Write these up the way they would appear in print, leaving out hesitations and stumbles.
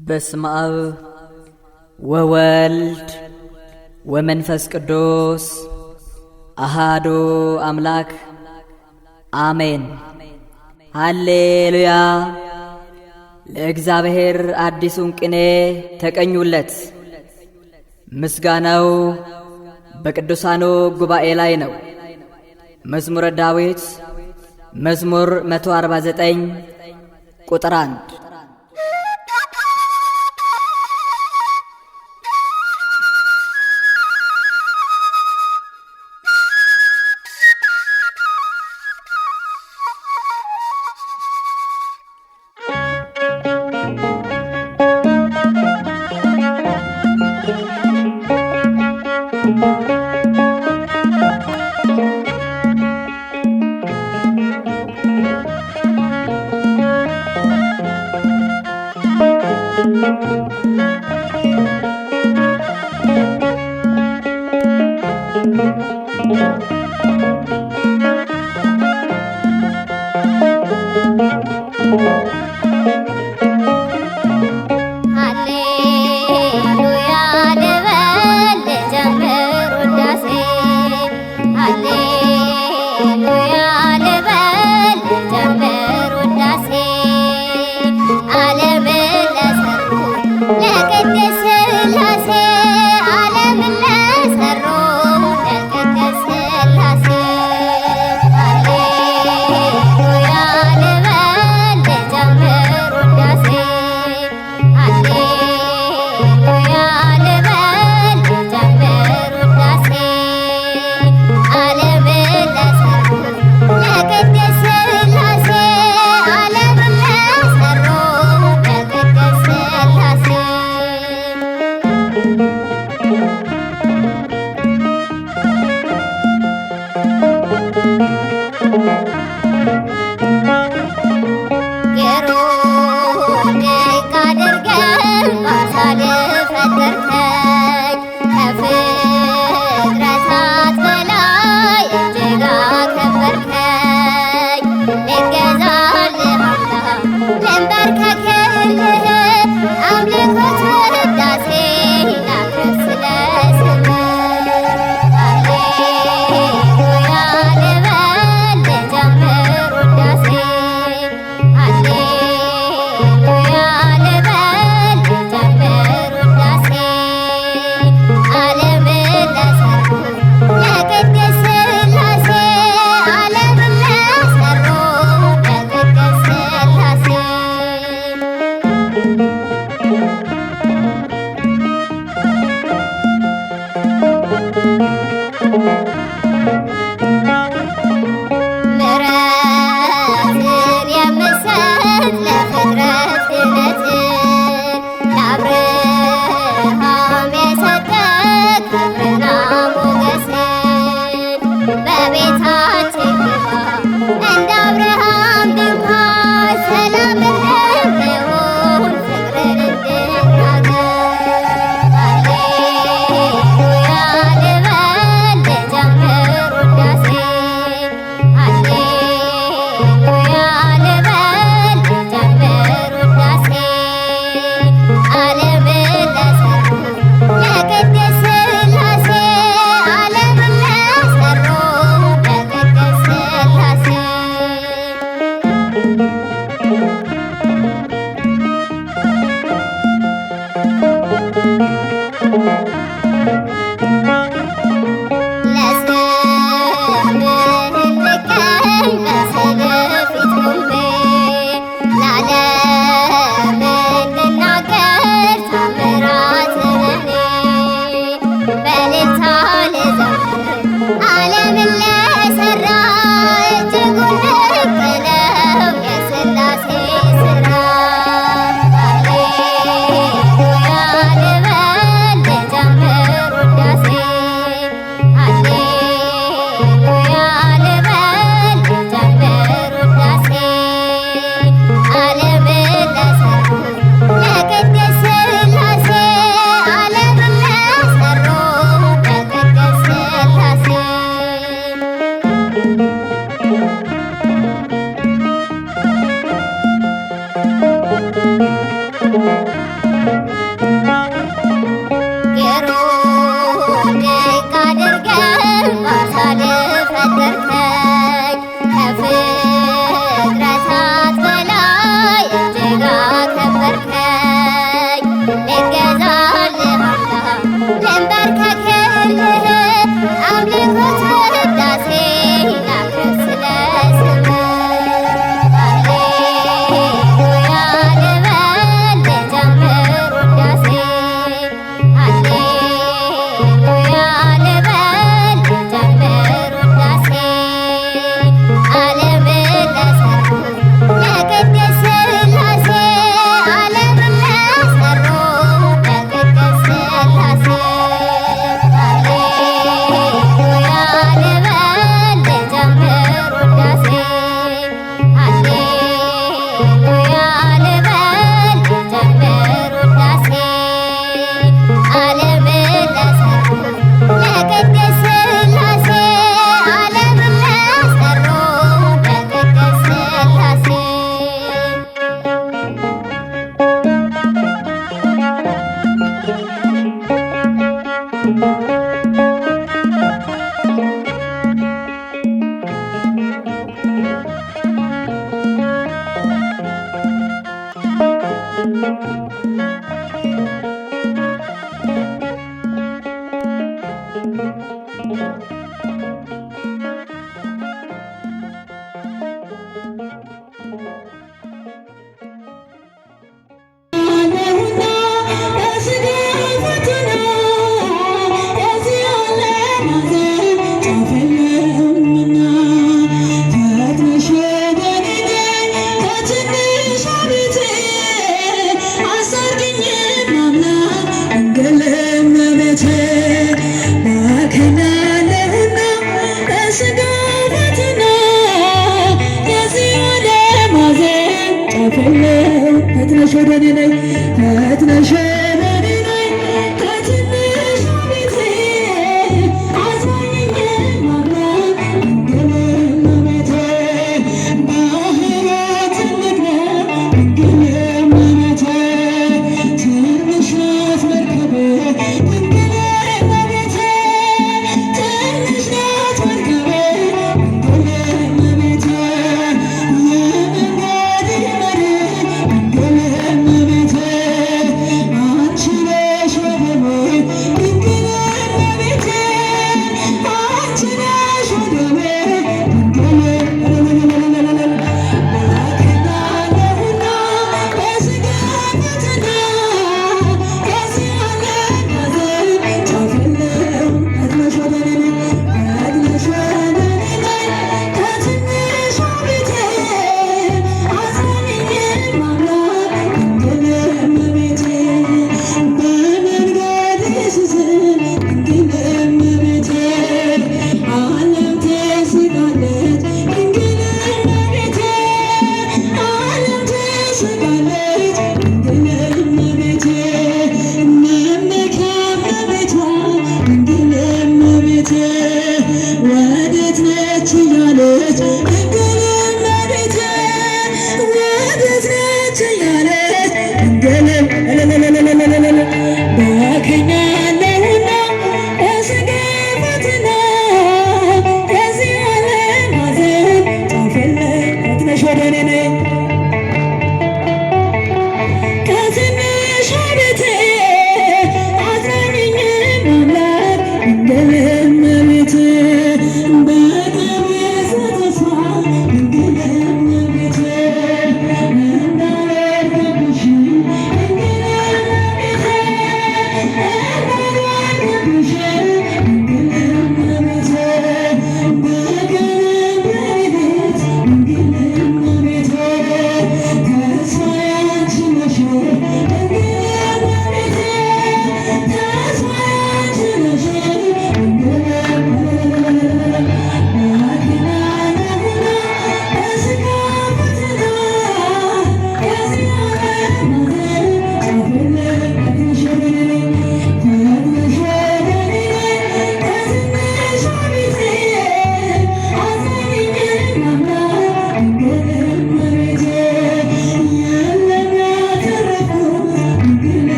በስመ አብ ወወልድ ወመንፈስ ቅዱስ አሃዱ አምላክ አሜን። ሃሌሉያ። ለእግዚአብሔር አዲሱን ቅኔ ተቀኙለት። ምስጋናው በቅዱሳኑ ጉባኤ ላይ ነው። መዝሙረ ዳዊት መዝሙር 149 ቁጥር 1።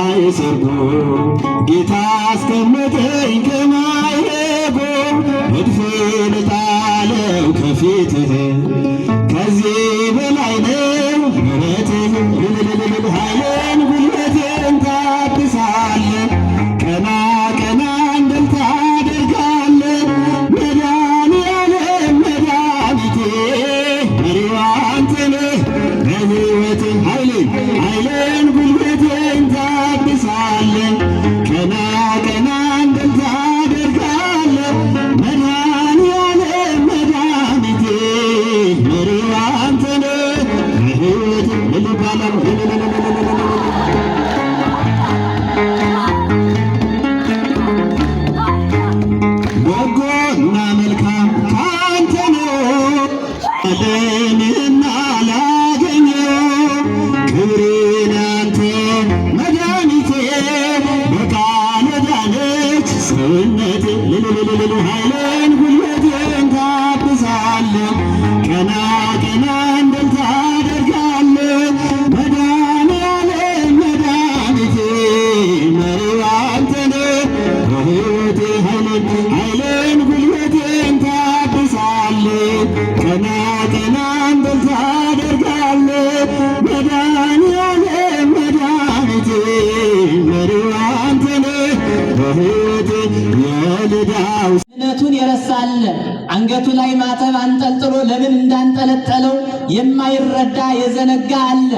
ላይ ሰርጎ ጌታ አስቀመጠኝ ከማይረጎ እድፌን ጣለው ከፊትህ ከዚህ በላይ ነው ምሕረትህ ኃይልን ጉልበትን ታድሳለህ ቀና ቀና እንድል ታደርጋለህ መድኃኔዓለም መድኃኒቴ መሪዋ አንተ ነህ በሕይወት ኃይልን ጉልበትን ታድሳለህ ቀና ቀና እንድል ታደርጋለህ መድኃኔዓለም መድኃኒቴ መሪዋ አንተ ነህ በሕይወት በጎና መልካም ካንተ ነው ዓለምና ላገኘው ክብሬን አንተ መድኃኒቴ በቃል ዳነች ሰውነቴ ኃይልን ጉልበቴን ታድሳለህ ቀና ቀና እንድል ታደርጋለህ መድኃኔዓለም መድኃኒቴ መሪዋ አንተ ነህ በሕይወቴ ኃይልን ጉልበቴን ታድሳለህ ቀና ቀና እንድል ታደርጋለህ መድኃኔዓለም መድኃኒቴ መሪዋ አንተ ነህ በሕይወቴ የልዳው እምነቱን የረሳለ አንገቱ ላይ ማተብ አንጠልጥሎ ለምን እንዳንጠለጠለው የማይረዳ የዘነጋ አለ።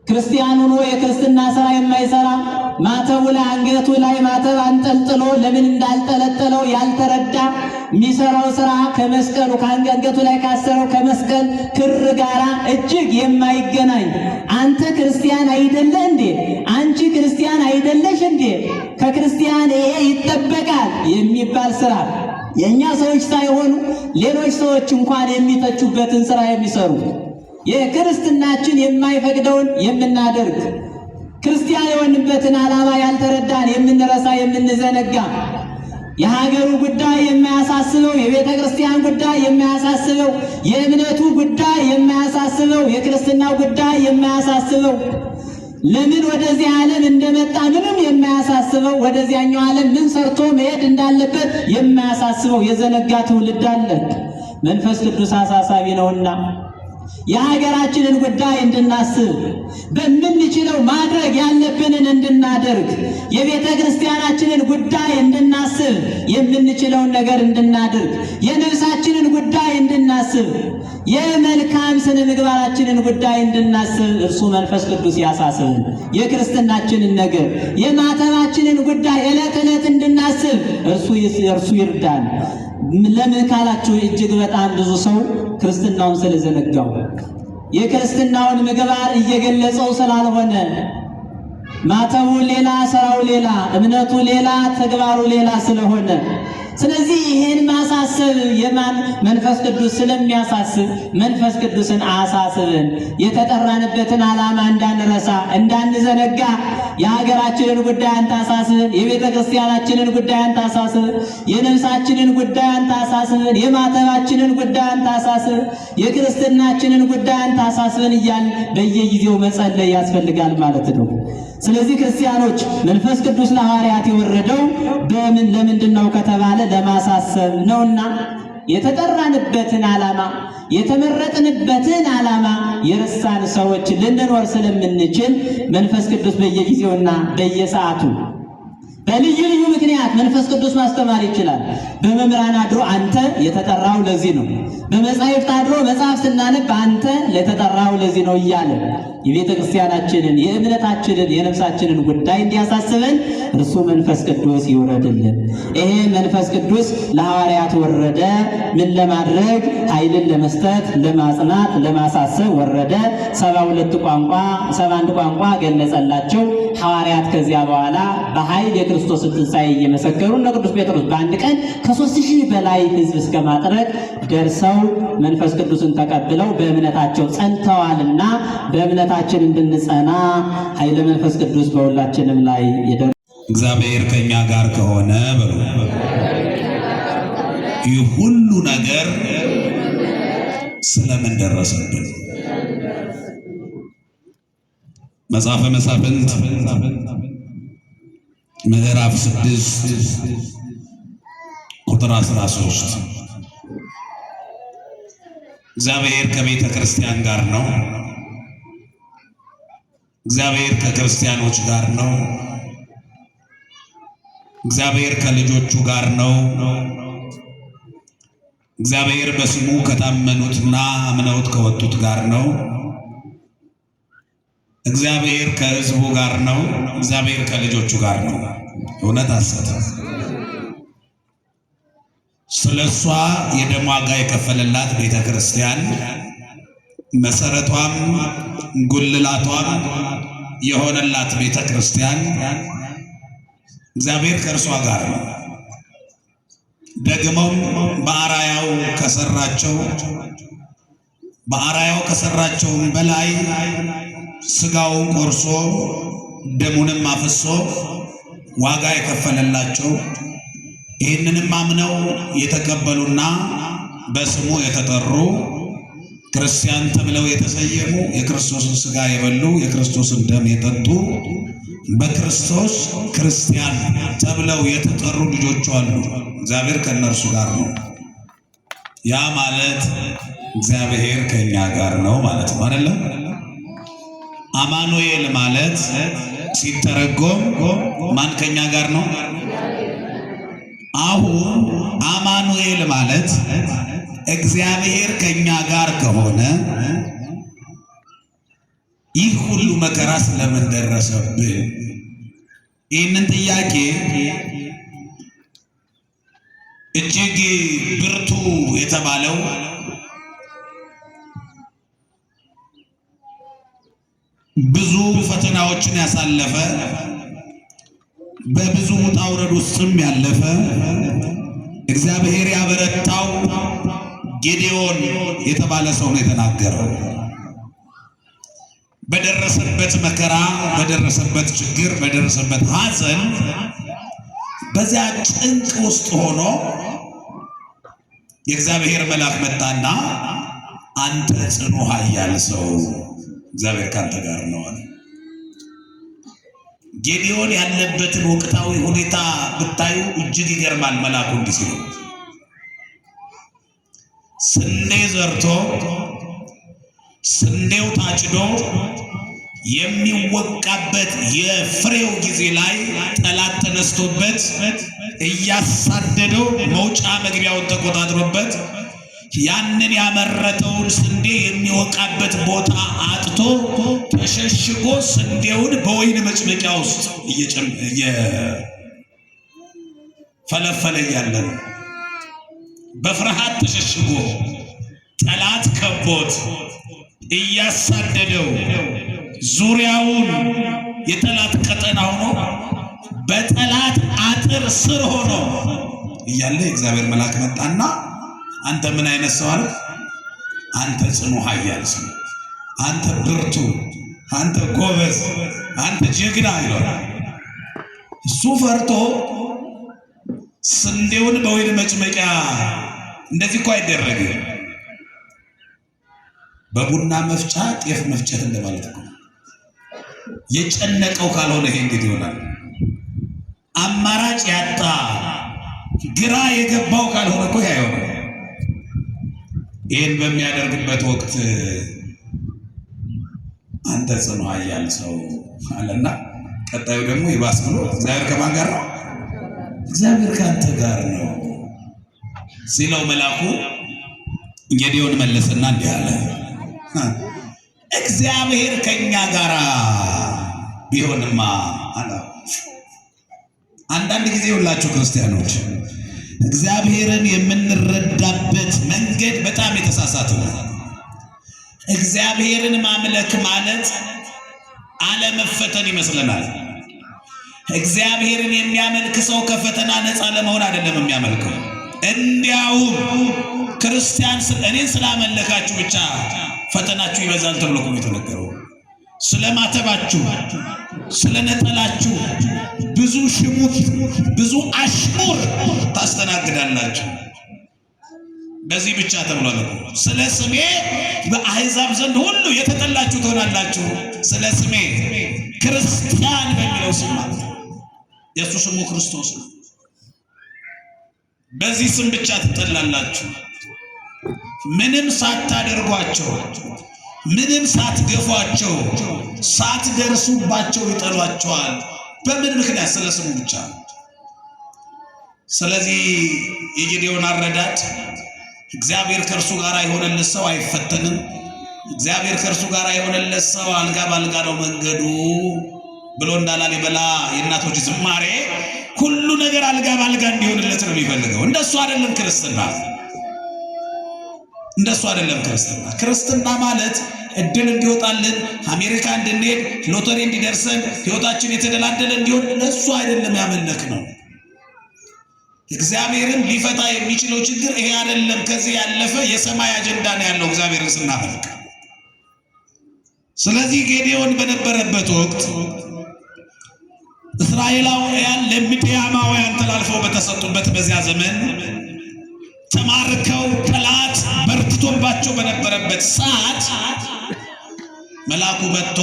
ክርስቲያን ሆኖ የክርስትና ሥራ የማይሰራ ማተቡ ላይ አንገቱ ላይ ማተብ አንጠልጥሎ ለምን እንዳልጠለጠለው ያልተረዳ የሚሰራው ሥራ ከመስቀሉ ከአንገቱ ላይ ካሰረው ከመስቀል ክር ጋራ እጅግ የማይገናኝ አንተ ክርስቲያን አይደለ እንዴ? አንቺ ክርስቲያን አይደለሽ እንዴ? ከክርስቲያን ይሄ ይጠበቃል የሚባል ሥራ የእኛ ሰዎች ሳይሆኑ ሌሎች ሰዎች እንኳን የሚተቹበትን ሥራ የሚሰሩ የክርስትናችን የማይፈቅደውን የምናደርግ ክርስቲያን የሆንበትን ዓላማ ያልተረዳን የምንረሳ የምንዘነጋ የሀገሩ ጉዳይ የማያሳስበው የቤተ ክርስቲያን ጉዳይ የማያሳስበው የእምነቱ ጉዳይ የማያሳስበው የክርስትናው ጉዳይ የማያሳስበው ለምን ወደዚህ ዓለም እንደመጣ ምንም የማያሳስበው ወደዚያኛው ዓለም ምን ሰርቶ መሄድ እንዳለበት የማያሳስበው የዘነጋ ትውልድ አለ። መንፈስ ቅዱስ አሳሳቢ ነውና የሀገራችንን ጉዳይ እንድናስብ በምንችለው ማድረግ ያለብንን እንድናደርግ የቤተ ክርስቲያናችንን ጉዳይ እንድናስብ የምንችለውን ነገር እንድናደርግ የነፍሳችንን ጉዳይ እንድናስብ የመልካም ስነ ምግባራችንን ጉዳይ እንድናስብ እርሱ መንፈስ ቅዱስ ያሳስብን። የክርስትናችንን ነገር የማተባችንን ጉዳይ ዕለት ዕለት እንድናስብ እርሱ ይርዳን። ለምን ካላችሁ እጅግ በጣም ብዙ ሰው ክርስትናውን ስለዘነጋው የክርስትናውን ምግባር እየገለጸው ስላልሆነ ማተቡ ሌላ ስራው ሌላ እምነቱ ሌላ ተግባሩ ሌላ ስለሆነ ስለዚህ ይሄን ማሳሰብ የማን መንፈስ ቅዱስ ስለሚያሳስብ መንፈስ ቅዱስን አሳስብን። የተጠራንበትን ዓላማ እንዳንረሳ እንዳንዘነጋ የሀገራችንን ጉዳይ አንተ አሳስብን። የቤተ ክርስቲያናችንን ጉዳይ አንተ አሳስብን። የነፍሳችንን ጉዳይ አንተ አሳስብን። የማተባችንን ጉዳይ አንተ አሳስብን። የክርስትናችንን ጉዳይ አንተ አሳስብን እያልን በየጊዜው መጸለይ ያስፈልጋል ማለት ነው። ስለዚህ ክርስቲያኖች መንፈስ ቅዱስ ለሐዋርያት የወረደው ለምንድን ነው ከተባለ ለማሳሰብ ነውና የተጠራንበትን ዓላማ የተመረጥንበትን ዓላማ የረሳን ሰዎች ልንኖር ስለምንችል መንፈስ ቅዱስ በየጊዜውና በየሰዓቱ በልዩ ልዩ ምክንያት መንፈስ ቅዱስ ማስተማር ይችላል። በመምህራን አድሮ አንተ የተጠራው ለዚህ ነው፣ በመጻሕፍት አድሮ መጽሐፍ ስናነብ አንተ ለተጠራው ለዚህ ነው እያለ የቤተ ክርስቲያናችንን የእምነታችንን የነፍሳችንን ጉዳይ እንዲያሳስበን እርሱ መንፈስ ቅዱስ ይወረድልን። ይሄ መንፈስ ቅዱስ ለሐዋርያት ወረደ። ምን ለማድረግ? ኃይልን ለመስጠት፣ ለማጽናት፣ ለማሳሰብ ወረደ። 72 ቋንቋ 71 ቋንቋ ገለጸላቸው። ሐዋርያት ከዚያ በኋላ በኃይል የክርስቶስን ትንሣኤ እየመሰከሩ እነ ቅዱስ ጴጥሮስ በአንድ ቀን ከ3000 በላይ ሕዝብ እስከ ማጥረቅ ደርሰው መንፈስ ቅዱስን ተቀብለው በእምነታቸው ጸንተዋልና በእምነታችን እንድንጸና ኃይለ መንፈስ ቅዱስ በሁላችንም ላይ ይደር። እግዚአብሔር ከኛ ጋር ከሆነ በሉ ይህ ሁሉ ነገር ስለምን ደረሰብን? መጽሐፈ መሳፍንት ምዕራፍ 6 ቁጥር 13 እግዚአብሔር ከቤተ ክርስቲያን ጋር ነው። እግዚአብሔር ከክርስቲያኖች ጋር ነው። እግዚአብሔር ከልጆቹ ጋር ነው። እግዚአብሔር በስሙ ከታመኑትና አምነውት ከወጡት ጋር ነው። እግዚአብሔር ከሕዝቡ ጋር ነው። እግዚአብሔር ከልጆቹ ጋር ነው። እውነት ሐሰት? ስለሷ የደም ዋጋ የከፈለላት ቤተ ክርስቲያን መሰረቷም ጉልላቷም የሆነላት ቤተ ክርስቲያን እግዚአብሔር ከእርሷ ጋር ነው። ደግሞም በአራያው ከሰራቸው በላይ ስጋውን ቆርሶ ደሙንም አፍሶ ዋጋ የከፈለላቸው ይህንንም አምነው የተቀበሉና በስሙ የተጠሩ ክርስቲያን ተብለው የተሰየሙ የክርስቶስን ስጋ የበሉ የክርስቶስን ደም የጠጡ በክርስቶስ ክርስቲያን ተብለው የተጠሩ ልጆቹ አሉ። እግዚአብሔር ከእነርሱ ጋር ነው። ያ ማለት እግዚአብሔር ከኛ ጋር ነው ማለት ነው አይደለም? አማኑኤል ማለት ሲተረጎም ማን ከኛ ጋር ነው? አሁን አማኑኤል ማለት እግዚአብሔር ከኛ ጋር ከሆነ ይህ ሁሉ መከራ ስለምን ደረሰብን? ይህንን ጥያቄ እጅግ ብርቱ የተባለው ብዙ ፈተናዎችን ያሳለፈ በብዙ ውጣ ውረድ ውስጥም ያለፈ እግዚአብሔር ያበረታው ጌዴዎን የተባለ ሰው ነው የተናገረው። በደረሰበት መከራ፣ በደረሰበት ችግር፣ በደረሰበት ሐዘን በዚያ ጭንቅ ውስጥ ሆኖ የእግዚአብሔር መልአክ መጣና አንተ ጽኑ ኃያል ሰው እግዚአብሔር ካንተ ጋር ነው አለ። ጌዴዎን ያለበትን ወቅታዊ ሁኔታ ብታዩ እጅግ ይገርማል። መልአኩ እንዲህ ሲለው ስንዴ ዘርቶ ስንዴው ታጭዶ የሚወቃበት የፍሬው ጊዜ ላይ ጠላት ተነስቶበት እያሳደደው መውጫ መግቢያውን ተቆጣጥሮበት ያንን ያመረተውን ስንዴ የሚወቃበት ቦታ አጥቶ ተሸሽጎ ስንዴውን በወይን መጭመቂያ ውስጥ እየፈለፈለ እያለ ነው። በፍርሃት ተሸሽጎ ጠላት ከቦት እያሳደደው ዙሪያውን የጠላት ቀጠና ሆኖ በጠላት አጥር ስር ሆኖ እያለ የእግዚአብሔር መልአክ መጣና አንተ ምን አይነት ሰው አለ? አንተ ጽኑ ኃያል ሰው፣ አንተ ብርቱ፣ አንተ ጎበዝ፣ አንተ ጀግና ይላል። እሱ ፈርቶ ስንዴውን በወይን መጭመቂያ እንደዚህ እኮ አይደረግም። በቡና መፍጫ ጤፍ መፍጨት እንደማለት ነው። የጨነቀው ካልሆነ ይሄ እንግዲህ ይሆናል። አማራጭ ያጣ ግራ የገባው ካልሆነ እኮ ያየው። ይህን በሚያደርግበት ወቅት አንተ ጽኑ ኃያል ሰው አለና ቀጣዩ ደግሞ ይባስ ብሎ እግዚአብሔር ከማን ጋር ነው? እግዚአብሔር ካንተ ጋር ነው ሲለው መልአኩ ጌዴዎን መለሰና እንዲህ አለ፣ እግዚአብሔር ከኛ ጋር ቢሆንማ አለ። አንዳንድ ጊዜ ሁላችሁ ክርስቲያኖች እግዚአብሔርን የምንረዳበት መንገድ በጣም የተሳሳተ ነው። እግዚአብሔርን ማምለክ ማለት አለመፈተን ይመስለናል። እግዚአብሔርን የሚያመልክ ሰው ከፈተና ነፃ ለመሆን አይደለም የሚያመልከው። እንዲያውም ክርስቲያን እኔን ስላመለካችሁ ብቻ ፈተናችሁ ይበዛል ተብሎ ነው የተነገረው። ስለማተባችሁ፣ ስለነጠላችሁ ብዙ ሽሙጥ፣ ብዙ አሽሙር ታስተናግዳላችሁ። በዚህ ብቻ ተብሏል። ስለ ስሜ በአሕዛብ ዘንድ ሁሉ የተጠላችሁ ትሆናላችሁ። ስለ ስሜ ክርስቲያን በሚለው ስም ማለት የሱ ስሙ ክርስቶስ ነው። በዚህ ስም ብቻ ትጠላላችሁ። ምንም ሳታደርጓቸው፣ ምንም ሳትገፏቸው፣ ሳትደርሱባቸው ይጠሏቸዋል። በምን ምክንያት? ስለ ስሙ ብቻ። ስለዚህ የጌዴዎን አረዳድ እግዚአብሔር ከእርሱ ጋር የሆነለት ሰው አይፈተንም። እግዚአብሔር ከእርሱ ጋር የሆነለት ሰው አልጋ ባልጋ ነው መንገዱ ብሎ እንዳላሊበላ የእናቶች ዝማሬ ሁሉ ነገር አልጋ ባልጋ እንዲሆንለት ነው የሚፈልገው። እንደሱ አይደለም ክርስትና። እንደሱ አይደለም ክርስትና። ክርስትና ማለት እድል እንዲወጣልን፣ አሜሪካ እንድንሄድ፣ ሎተሪ እንዲደርሰን፣ ህይወታችን የተደላደለ እንዲሆን ለሱ አይደለም ያመለክ ነው። እግዚአብሔርን ሊፈታ የሚችለው ችግር ይሄ አይደለም። ከዚህ ያለፈ የሰማይ አጀንዳ ነው ያለው እግዚአብሔርን ስናመልክ። ስለዚህ ጌዴዎን በነበረበት ወቅት እስራኤላውያን ለምድያማውያን ተላልፈው በተሰጡበት በዚያ ዘመን ተማርከው ጠላት በርትቶባቸው በነበረበት ሰዓት መልአኩ መጥቶ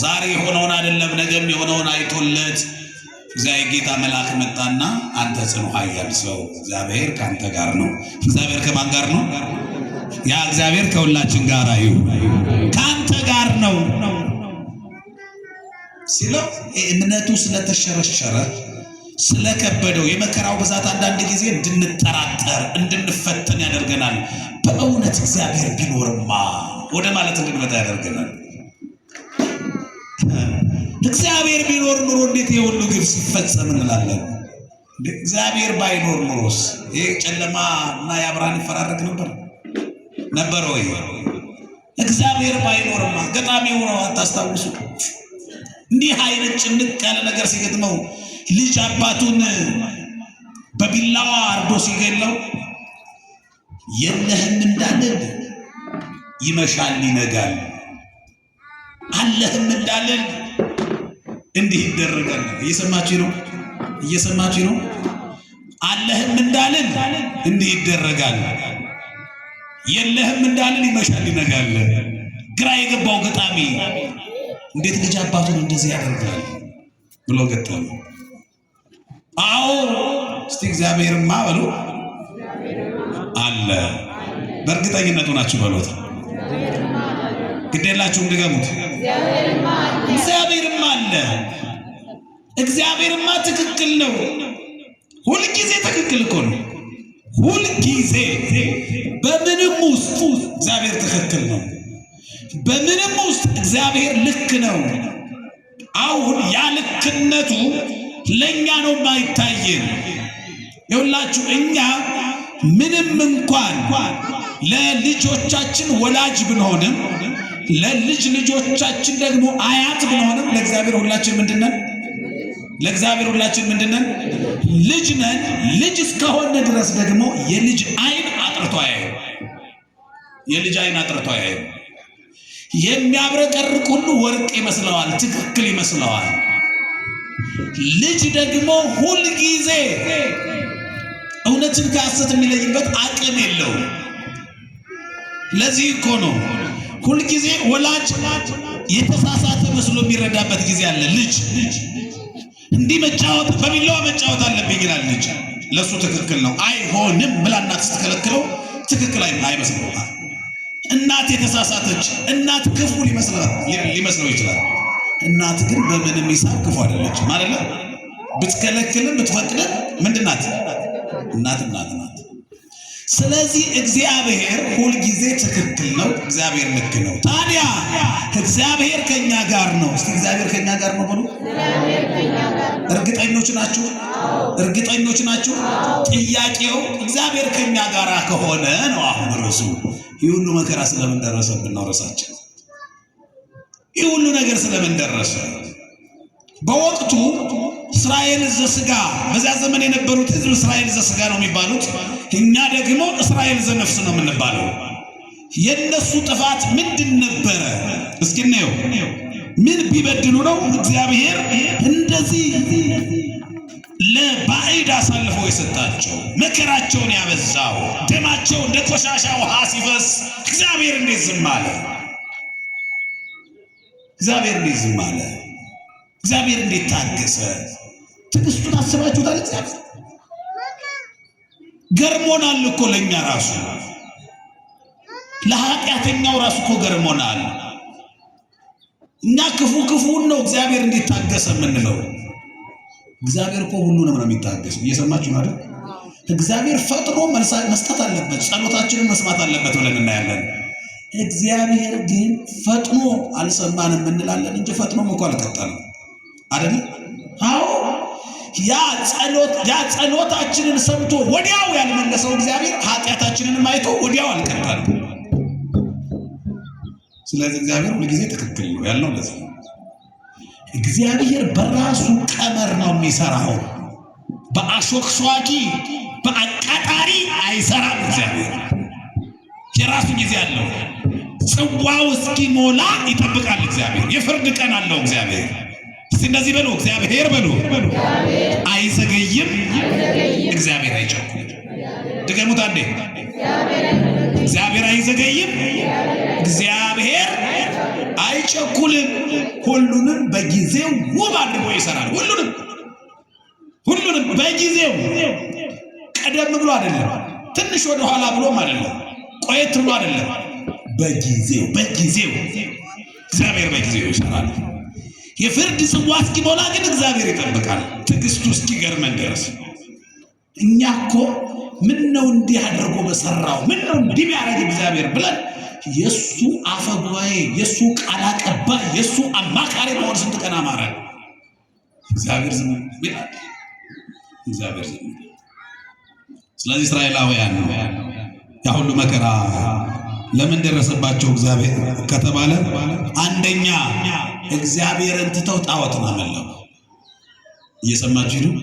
ዛሬ የሆነውን አይደለም ነገም የሆነውን አይቶለት እግዚአብሔር ጌታ መልአክ መጣና አንተ ጽኑ ኃያል ሰው እግዚአብሔር ካንተ ጋር ነው። እግዚአብሔር ከማን ጋር ነው? ያ እግዚአብሔር ከሁላችን ጋር ይሁን፣ ካንተ ጋር ነው ሲለው እምነቱ ስለተሸረሸረ ስለከበደው የመከራው ብዛት አንዳንድ ጊዜ እንድንጠራጠር እንድንፈተን ያደርገናል። በእውነት እግዚአብሔር ቢኖርማ ወደ ማለት እንድንመጣ ያደርገናል። እግዚአብሔር ቢኖር ኑሮ እንዴት የሁሉ ግብ ሲፈጸም እንላለን። እግዚአብሔር ባይኖር ኑሮስ ይሄ ጨለማ እና የአብርሃን ይፈራረቅ ነበር ወይ? እግዚአብሔር ባይኖርማ ገጣሚው ነው አታስታውሱ? እንዲህ አይነት ጭንቅ ያለ ነገር ሲገጥመው ልጅ አባቱን በቢላዋ አርዶ ሲገለው የለህም እንዳልል ይመሻል ይነጋል፣ አለህም እንዳልል እንዲህ ይደረጋል። እየሰማችሁ ነው? እየሰማችሁ ነው? አለህም እንዳልል እንዲህ ይደረጋል፣ የለህም እንዳልል ይመሻል ይነጋል። ግራ የገባው ገጣሚ እንዴት ልጅ አባቱን እንደዚህ ያደርጋል ብሎ ገጠመ። አዎ እስቲ እግዚአብሔርማ በሉ አለ። በእርግጠኝነቱ ናችሁ በሉት። ግዴላችሁም ድገሙት። እግዚአብሔርማ አለ። እግዚአብሔርማ ትክክል ነው። ሁልጊዜ ትክክል እኮ ነው። ሁልጊዜ በምንም ውስጥ እግዚአብሔር ትክክል ነው። በምንም ውስጥ እግዚአብሔር ልክ ነው። አሁን ያ ልክነቱ ለኛ ነው ማይታየን። ይኸውላችሁ እኛ ምንም እንኳን ለልጆቻችን ወላጅ ብንሆንም ለልጅ ልጆቻችን ደግሞ አያት ብንሆንም ለእግዚአብሔር ሁላችን ምንድነን? ለእግዚአብሔር ሁላችን ምንድነን? ልጅ ነን። ልጅ እስከሆነ ድረስ ደግሞ የልጅ አይን አጥርቶ አያየው። የልጅ አይን አጥርቶ አያየው። የሚያብረቀርቅ ሁሉ ወርቅ ይመስለዋል፣ ትክክል ይመስለዋል። ልጅ ደግሞ ሁል ጊዜ እውነትን ከሐሰት የሚለይበት አቅም የለውም። ለዚህ እኮ ነው ሁል ጊዜ ወላጅ የተሳሳተ መስሎ የሚረዳበት ጊዜ አለ። ልጅ እንዲህ መጫወት በሚለዋ መጫወት አለብኝ ይላል። ልጅ ለሱ ትክክል ነው። አይሆንም ብላ እናት ስትከለክለው ትክክል አይመስለውም። እናት የተሳሳተች እናት ክፉ ሊመስለው ይችላል። እናት ግን በምንም ሂሳብ ክፉ አይደለች ማለት ነው። ብትከለክልም ብትፈቅድም ምንድናት? እናት ናት። ስለዚህ እግዚአብሔር ሁል ጊዜ ትክክል ነው። እግዚአብሔር ልክ ነው። ታዲያ እግዚአብሔር ከኛ ጋር ነው። እስቲ እግዚአብሔር ከኛ ጋር ነው ብሉ። እርግጠኞች ናችሁ? እርግጠኞች ናችሁ? ጥያቄው እግዚአብሔር ከኛ ጋር ከሆነ ነው። አሁን ርዕሱ ይህ ሁሉ መከራ ስለምን ደረሰብን ነው ርዕሳችን። ይህ ሁሉ ነገር ስለምን ደረሰ? በወቅቱ እስራኤል ዘሥጋ በዚያ ዘመን የነበሩት ሕዝብ እስራኤል ዘሥጋ ነው የሚባሉት። እኛ ደግሞ እስራኤል ዘነፍስ ነው የምንባለው። የነሱ ጥፋት ምንድን ነበረ? እስኪ እንየው። ምን ቢበድሉ ነው እግዚአብሔር እንደዚህ ለባዕድ አሳልፎ የሰጣቸው? መከራቸውን ያበዛው፣ ደማቸው እንደ ቆሻሻ ውሃ ሲፈስ እግዚአብሔር እንዴት ዝም አለ? እግዚአብሔር እንዴት ዝም አለ? እግዚአብሔር እንዴት ታገሰ? ትዕግስቱን አስባችሁታል? እግዚአብሔር ገርሞናል እኮ ለኛ ራሱ ለኃጢአተኛው ራሱ እኮ ገርሞናል። እኛ ክፉን ነው እግዚአብሔር እንዴት ታገሰ የምንለው። እግዚአብሔር እኮ ሁሉንም ነው የሚታገሰው። እየሰማችሁ ነው አይደል? እግዚአብሔር ፈጥኖ መስጠት አለበት፣ ጸሎታችንን መስማት አለበት ብለን እናያለን። እግዚአብሔር ግን ፈጥኖ አልሰማንም እንላለን እንጂ ፈጥኖም እኮ አልቀጣንም አይደል? አዎ ያ ጸሎታችንን ሰምቶ ወዲያው ያልመለሰው እግዚአብሔር ኃጢአታችንን አይቶ ወዲያው አልቀጣንም። ስለዚህ እግዚአብሔር ሁልጊዜ ትክክል ነው ያለው እንደዚህ ነው። እግዚአብሔር በራሱ ቀመር ነው የሚሰራው። በአሾክሿኪ በአቃጣሪ አይሰራም። እግዚአብሔር የራሱ ጊዜ አለው። ጽዋው እስኪሞላ ይጠብቃል። እግዚአብሔር የፍርድ ቀን አለው። እግዚአብሔር እስቲ እንደዚህ በሉ፣ እግዚአብሔር በሉ፣ አይዘገይም፣ እግዚአብሔር አይቸኩልም። ድገሙት አንዴ። እግዚአብሔር አይዘገይም፣ እግዚአብሔር አይቸኩልም። ሁሉንም በጊዜው ውብ አድርጎ ይሰራል። ሁሉንም በጊዜው ቀደም ብሎ አይደለም፣ ትንሽ ወደ ኋላ ብሎም አይደለም፣ ቆየት ብሎ አይደለም። በጊዜው እግዚአብሔር በጊዜው ይሰራል። የፍርድ ጽዋ እስኪሞላ ግን እግዚአብሔር ይጠብቃል፣ ትዕግስቱ እስኪገርመን ድረስ። እኛ እኮ ምን ነው እንዲህ አድርጎ በሰራው፣ ምን ነው እንዲህ ቢያደርግ እግዚአብሔር ብለን የሱ አፈ ጉባኤ፣ የሱ ቃል አቀባይ፣ የሱ አማካሪ መሆን ስንት ቀን አማረን። እግዚአብሔር ዝም ይላል። እግዚአብሔር ዝም ይላል። ስለዚህ እስራኤላውያን ያ ሁሉ መከራ ለምን ደረሰባቸው እግዚአብሔር ከተባለ፣ አንደኛ እግዚአብሔርን ትተው ጣዖትን አመለኩ። እየሰማችሁ ነው?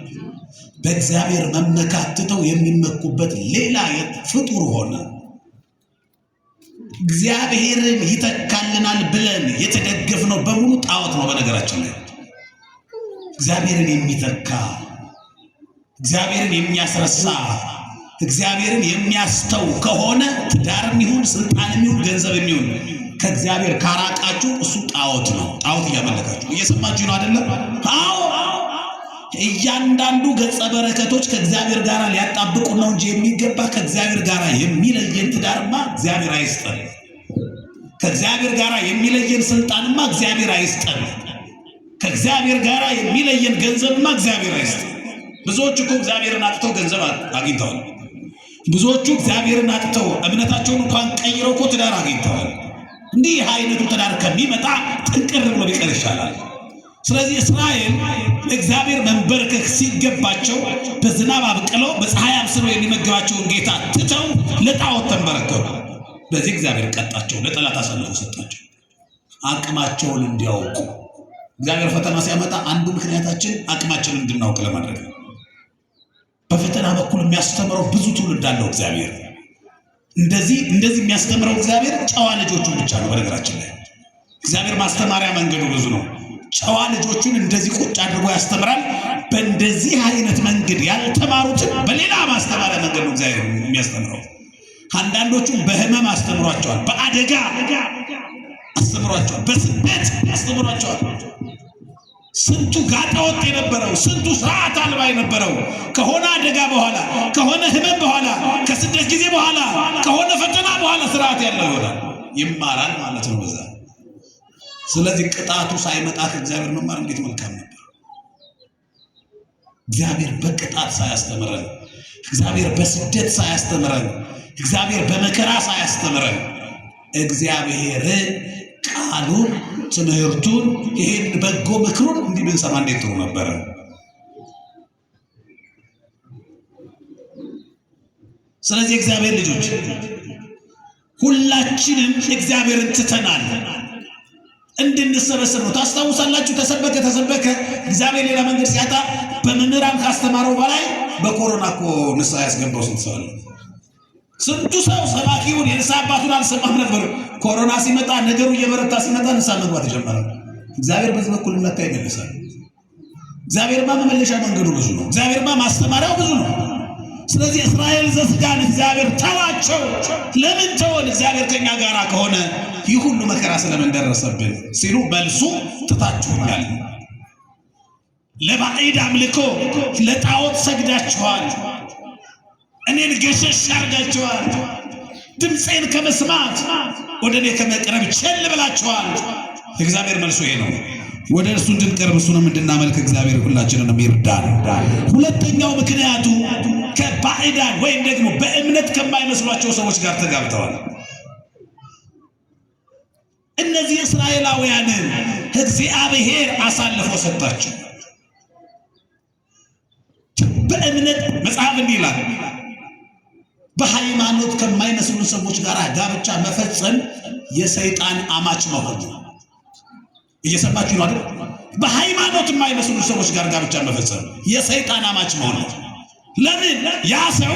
በእግዚአብሔር መመካት ትተው የሚመኩበት ሌላ ፍጡር ሆነ። እግዚአብሔርን ይተካልናል ብለን የተደገፍነው በሙሉ ጣዖት ነው። በነገራችን ላይ እግዚአብሔርን የሚተካ፣ እግዚአብሔርን የሚያስረሳ፣ እግዚአብሔርን የሚያስተው ከሆነ ትዳርም ይሁን ስልጣንም ይሁን ገንዘብም ይሁን ከእግዚአብሔር ካራቃችሁ እሱ ጣዖት ነው። ጣዖት እያመለካችሁ እየሰማችሁ ነው አይደለም? አዎ እያንዳንዱ ገጸ በረከቶች ከእግዚአብሔር ጋር ሊያጣብቁ ነው እንጂ የሚገባ ከእግዚአብሔር ጋር የሚለየን ትዳርማ እግዚአብሔር አይስጠን። ከእግዚአብሔር ጋር የሚለየን ስልጣንማ እግዚአብሔር አይስጠን። ከእግዚአብሔር ጋር የሚለየን ገንዘብማ እግዚአብሔር አይስጠን። ብዙዎች እኮ እግዚአብሔርን አጥተው ገንዘብ አግኝተዋል። ብዙዎቹ እግዚአብሔርን አጥተው እምነታቸውን እንኳን ቀይረው እኮ ትዳር አግኝተዋል። እንዲህ አይነቱ ትዳር ከሚመጣ ጥንቅር ብሎ ቢቀር ይሻላል። ስለዚህ እስራኤል እግዚአብሔር መንበርከክ ሲገባቸው በዝናብ አብቅለው በፀሐይ አብስለው የሚመግባቸውን ጌታ ትተው ለጣዖት ተንበረከኩ። በዚህ እግዚአብሔር ቀጣቸው፣ ለጠላት አሳልፎ ሰጣቸው። አቅማቸውን እንዲያውቁ እግዚአብሔር ፈተና ሲያመጣ አንዱ ምክንያታችን አቅማችንን እንድናውቅ ለማድረግ ነው። በፈተና በኩል የሚያስተምረው ብዙ ትውልድ አለው እግዚአብሔር። እንደዚህ የሚያስተምረው እግዚአብሔር ጨዋ ልጆቹን ብቻ ነው። በነገራችን ላይ እግዚአብሔር ማስተማሪያ መንገዱ ብዙ ነው። ጨዋ ልጆቹን እንደዚህ ቁጭ አድርጎ ያስተምራል። በእንደዚህ አይነት መንገድ ያልተማሩትን በሌላ ማስተማሪያ መንገድ ነው እግዚአብሔር የሚያስተምረው። አንዳንዶቹን በህመም አስተምሯቸዋል፣ በአደጋ አስተምሯቸዋል፣ በስደት አስተምሯቸዋል። ስንቱ ጋጠወጥ የነበረው፣ ስንቱ ስርዓት አልባ የነበረው ከሆነ አደጋ በኋላ፣ ከሆነ ህመም በኋላ፣ ከስደት ጊዜ በኋላ፣ ከሆነ ፈተና በኋላ ስርዓት ያለው ይሆናል፣ ይማራል ማለት ነው በዛ። ስለዚህ ቅጣቱ ሳይመጣ ከእግዚአብሔር መማር እንዴት መልካም ነበር። እግዚአብሔር በቅጣት ሳያስተምረን፣ እግዚአብሔር በስደት ሳያስተምረን፣ እግዚአብሔር በመከራ ሳያስተምረን፣ እግዚአብሔር ቃሉን፣ ትምህርቱን፣ ይሄን በጎ ምክሩን እንዲህ ብንሰማ እንዴት ጥሩ ነበረ። ስለዚህ እግዚአብሔር ልጆች ሁላችንም እግዚአብሔርን ትተናል እንድንሰበሰብ ነው። ታስታውሳላችሁ? ተሰበከ እግዚአብሔር ሌላ መንገድ ሲያጣ በመምህራን ካስተማረው በላይ በኮሮና እኮ ንስሐ ያስገባው ስንት ሰው አለ። ስንቱ ሰው ሰባኪውን የንስሐ አባቱን አልሰማም ነበር። ኮሮና ሲመጣ ነገሩ እየበረታ ሲመጣ ንስሐ መግባት ጀመረ። እግዚአብሔር በዚህ በኩል ለካ ይመልሳል። እግዚአብሔርማ መመለሻ መንገዱ ብዙ ነው። እግዚአብሔርማ ማስተማሪያው ብዙ ነው። ስለዚህ እስራኤል ዘሥጋን እግዚአብሔር ተዋቸው። ለምን ተወን? እግዚአብሔር ከኛ ጋር ከሆነ ይህ ሁሉ መከራ ስለምን ደረሰብን ሲሉ መልሱ ትታችሁኛል፣ ለባዕድ አምልኮ ለጣዖት ሰግዳችኋል፣ እኔን ገሸሽ አድርጋችኋል፣ ድምፄን ከመስማት ወደ እኔ ከመቅረብ ቸል ብላችኋል። እግዚአብሔር መልሱ ይሄ ነው። ወደ እርሱ እንድንቀርብ እሱንም እንድናመልክ እግዚአብሔር ሁላችንንም ይርዳን። ሁለተኛው ምክንያቱ ከባዕዳን ወይም ደግሞ በእምነት ከማይመስሏቸው ሰዎች ጋር ተጋብተዋል። እነዚህ እስራኤላውያንን እግዚአብሔር አሳልፎ ሰጣቸው። በእምነት መጽሐፍ እንዲህ ይላል፣ በሃይማኖት ከማይመስሉ ሰዎች ጋር ጋብቻ መፈጸም የሰይጣን አማች መሆን። እየሰማችሁ ነው አይደል? በሃይማኖት የማይመስሉ ሰዎች ጋር ጋብቻ መፈጸም የሰይጣን አማች መሆን። ለምን? ያ ሰው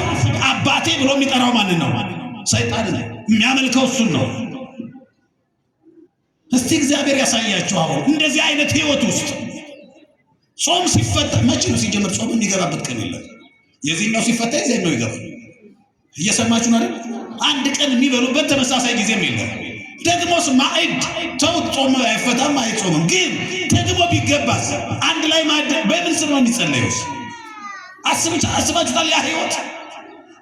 አባቴ ብሎ የሚጠራው ማንን ነው? ሰይጣን ነው። የሚያመልከው እሱን ነው። እስቲ እግዚአብሔር ያሳያችሁ። አሁን እንደዚህ አይነት ህይወት ውስጥ ጾም ሲፈታ መቼ ነው ሲጀምር? ጾም የሚገባበት ቀን የለም። የዚህኛው ሲፈታ የዚህኛው ይገባል። እየሰማችሁ ነው አይደል? አንድ ቀን የሚበሉበት ተመሳሳይ ጊዜም የለም። ደግሞስ ማዕድ ተው ጾም አይፈታም አይጾምም። ግን ደግሞ ቢገባስ አንድ ላይ ማዕድ በምን ስም ነው የሚጸለዩስ? አስባችሁታል? ያ ህይወት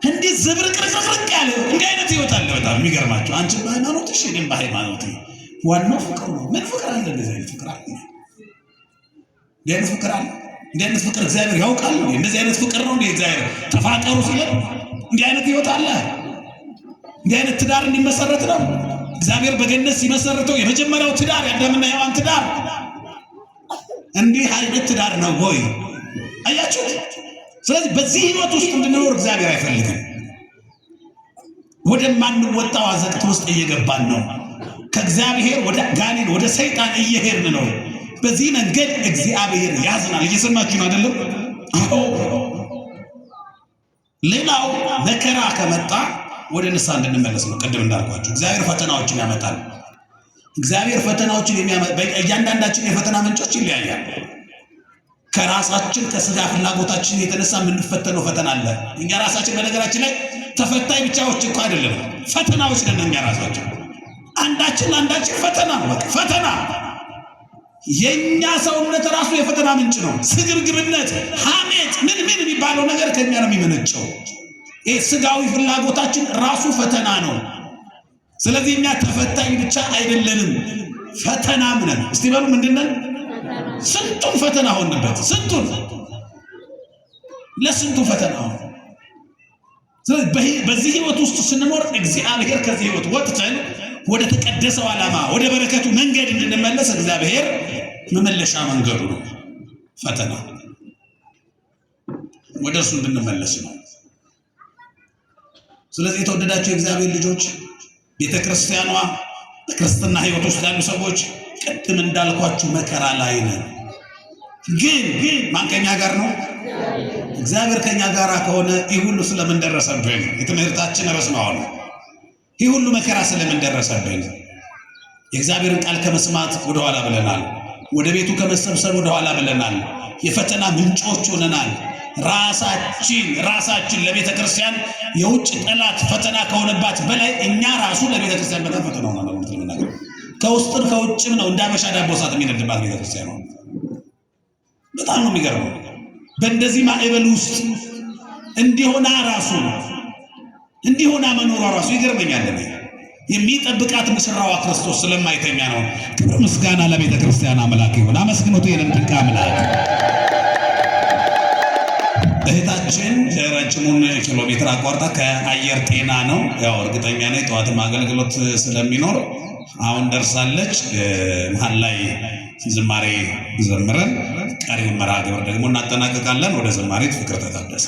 እንዲህ ዝብርቅርቅርቅ ያለ እንዲህ አይነት ህይወት አለ። በጣም የሚገርማችሁ አንቺ በሃይማኖትሽ እኔም በሃይማኖቴ ዋናው ፍቅር ነው። ምን ፍቅር አለ? እንደዚህ አይነት ፍቅር አለ? እንደዚህ አይነት ፍቅር አለ? እንደዚህ አይነት ፍቅር እግዚአብሔር ያውቃል? እንደዚህ አይነት ፍቅር ነው እንዴ እግዚአብሔር ተፋቀሩ ሲል እንዲህ አይነት ህይወት አለ? እንዲህ አይነት ትዳር እንዲመሰረት ነው እግዚአብሔር በገነት ሲመሰርተው የመጀመሪያው ትዳር የአዳምና ሔዋን ትዳር እንዲህ አይነት ትዳር ነው ወይ? አያችሁ? ስለዚህ በዚህ ህይወት ውስጥ እንድንኖር እግዚአብሔር አይፈልግም። ወደማንወጣው አዘቅት ውስጥ እየገባን ነው። ከእግዚአብሔር ወደ ጋኔን ወደ ሰይጣን እየሄድን ነው። በዚህ መንገድ እግዚአብሔር ያዝናል። እየሰማችሁ ነው አይደለም? አዎ። ሌላው መከራ ከመጣ ወደ ንስሐ እንድንመለስ ነው። ቅድም እንዳልኳችሁ እግዚአብሔር ፈተናዎችን ያመጣል። እግዚአብሔር ፈተናዎችን እያንዳንዳችን የፈተና ምንጮች ይለያያል። ከራሳችን ከስጋ ፍላጎታችን የተነሳ የምንፈተነው ፈተና አለ። እኛ ራሳችን በነገራችን ላይ ተፈታኝ ብቻዎች እኮ አይደለም፣ ፈተናዎች ነን እኛ ራሳችን። አንዳችን ፈተና ነው። በቃ ፈተና የኛ ሰውነት ራሱ የፈተና ምንጭ ነው። ስግብግብነት፣ ሐሜት፣ ምን የሚባለው ነገር ከኛ ነው የሚመነጨው። ይሄ ስጋዊ ፍላጎታችን ራሱ ፈተና ነው። ስለዚህ እኛ ተፈታኝ ብቻ አይደለንም፣ ፈተናም ነን። እስቲ በሉ ምንድነን? ስንቱን ፈተና ሆንበት። ስንቱን ለስንቱ ፈተና ሆነ። ስለዚህ በዚህ ህይወት ውስጥ ስንኖር እግዚአብሔር ከዚህ ህይወት ወጥተን ወደ ተቀደሰው ዓላማ ወደ በረከቱ መንገድ እንድንመለስ እግዚአብሔር መመለሻ መንገዱ ነው ፈተና። ወደ እሱ እንድንመለስ ነው። ስለዚህ የተወደዳችሁ የእግዚአብሔር ልጆች፣ ቤተክርስቲያኗ በክርስትና ህይወት ውስጥ ያሉ ሰዎች ቅድም እንዳልኳችሁ መከራ ላይ ነን። ግን ማን ከኛ ጋር ነው? እግዚአብሔር ከኛ ጋር ከሆነ ይህ ሁሉ ስለምን ደረሰብን? የትምህርታችን ርዕስ ነው። አሁን ይህ ሁሉ መከራ ስለምን ደረሰብን? የእግዚአብሔርን ቃል ከመስማት ወደኋላ ብለናል። ወደ ቤቱ ከመሰብሰብ ወደኋላ ብለናል። የፈተና ምንጮች ሆነናል። ራሳችን ለቤተ ክርስቲያን የውጭ ጠላት ፈተና ከሆነባት በላይ እኛ ራሱ ለቤተ ክርስቲያን በጣም ፈተና ሆነናል። ከውስጥም ከውጭም ነው እንዳበሻ ዳቦ እሳት የሚነድባት ቤተ ክርስቲያን ነው። በጣም ነው የሚገርመው። በእንደዚህ ማዕበል ውስጥ እንዲሆና መኖሯ ራሱ ይገርመኛል። የሚጠብቃት ሙሽራዋ ክርስቶስ ስለማይተኛ ነው። ክብር ምስጋና ለቤተ ክርስቲያን አምላክ ይሁን። አመስግኑት ይህንን ድንቅ አምላክ። እህታችን ረጅሙን ኪሎ ሜትር አቋርጣ ከአየር ጤና ነው። ያው እርግጠኛ ነኝ ጠዋትም አገልግሎት ስለሚኖር አሁን ደርሳለች። መሀል ላይ ዝማሬ ዘምረን ቀሪውን መርሃ ግብር ደግሞ እናጠናቀቃለን። ወደ ዝማሬት ፍቅር ተታደሰ